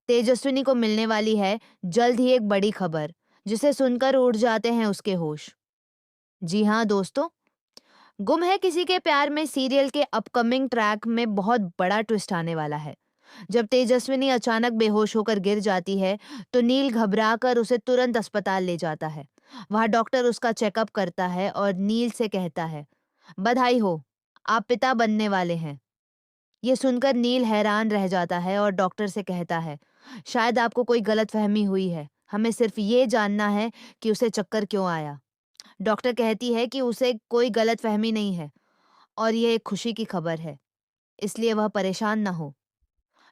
तेजस्विनी को मिलने वाली है जल्द ही एक बड़ी खबर, जिसे सुनकर उड़ जाते हैं उसके होश। जी हाँ दोस्तों, गुम है किसी के प्यार में सीरियल के अपकमिंग ट्रैक में बहुत बड़ा ट्विस्ट आने वाला है। जब तेजस्विनी अचानक बेहोश होकर गिर जाती है, तो नील घबराकर उसे तुरंत अस्पताल ले जाता है। वहां डॉक्टर उसका चेकअप करता है और नील से कहता है, बधाई हो, आप पिता बनने वाले हैं। ये सुनकर नील हैरान रह जाता है और डॉक्टर से कहता है, शायद आपको कोई गलतफहमी हुई है, हमें सिर्फ ये जानना है कि उसे चक्कर क्यों आया। डॉक्टर कहती है कि उसे कोई गलतफहमी नहीं है और ये एक खुशी की खबर है, इसलिए वह परेशान ना हो।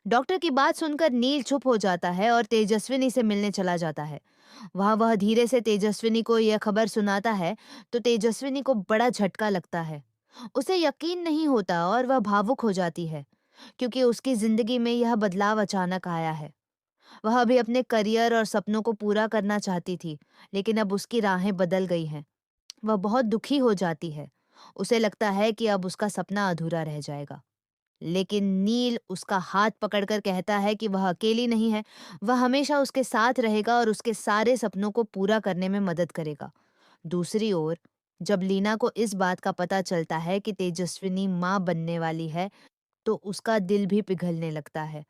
डॉक्टर की बात सुनकर नील चुप हो जाता है और तेजस्विनी से मिलने चला जाता है। वहां वह धीरे से तेजस्विनी को यह खबर सुनाता है, तो तेजस्विनी को बड़ा झटका लगता है। उसे यकीन नहीं होता और वह भावुक हो जाती है, क्योंकि उसकी जिंदगी में यह बदलाव अचानक आया है। वह अभी अपने करियर और सपनों को पूरा करना चाहती थी, लेकिन अब उसकी राहें बदल गई हैं। वह बहुत दुखी हो जाती है। उसे लगता है कि अब उसका सपना अधूरा रह जाएगा। लेकिन नील उसका हाथ पकड़कर कहता है कि वह अकेली नहीं है, वह हमेशा उसके साथ रहेगा और उसके सारे सपनों को पूरा करने में मदद करेगा। दूसरी ओर, जब लीना को इस बात का पता चलता है कि तेजस्विनी माँ बनने वाली है, तो उसका दिल भी पिघलने लगता है।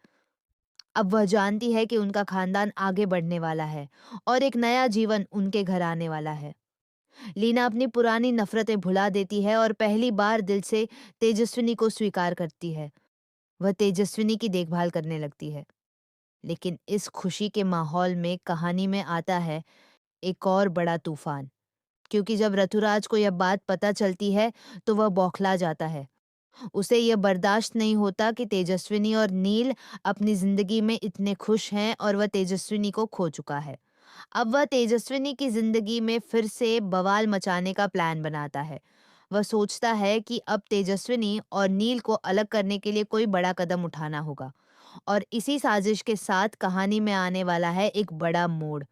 अब वह जानती है कि उनका खानदान आगे बढ़ने वाला है और एक नया जीवन उनके घर आने वाला है। लीना अपनी पुरानी नफरतें भुला देती है और पहली बार दिल से तेजस्विनी को स्वीकार करती है। वह तेजस्विनी की देखभाल करने लगती है। लेकिन इस खुशी के माहौल में कहानी में आता है एक और बड़ा तूफान, क्योंकि जब ऋतुराज को यह बात पता चलती है, तो वह बौखला जाता है। उसे यह बर्दाश्त नहीं होता कि तेजस्विनी और नील अपनी जिंदगी में इतने खुश हैं और वह तेजस्विनी को खो चुका है। अब वह तेजस्विनी की जिंदगी में फिर से बवाल मचाने का प्लान बनाता है। वह सोचता है कि अब तेजस्विनी और नील को अलग करने के लिए कोई बड़ा कदम उठाना होगा, और इसी साजिश के साथ कहानी में आने वाला है एक बड़ा मोड़।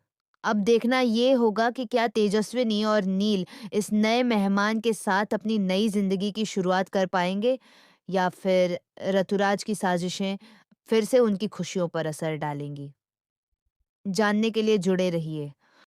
अब देखना ये होगा कि क्या तेजस्विनी और नील इस नए मेहमान के साथ अपनी नई जिंदगी की शुरुआत कर पाएंगे, या फिर ऋतुराज की साजिशें फिर से उनकी खुशियों पर असर डालेंगी। जानने के लिए जुड़े रहिए।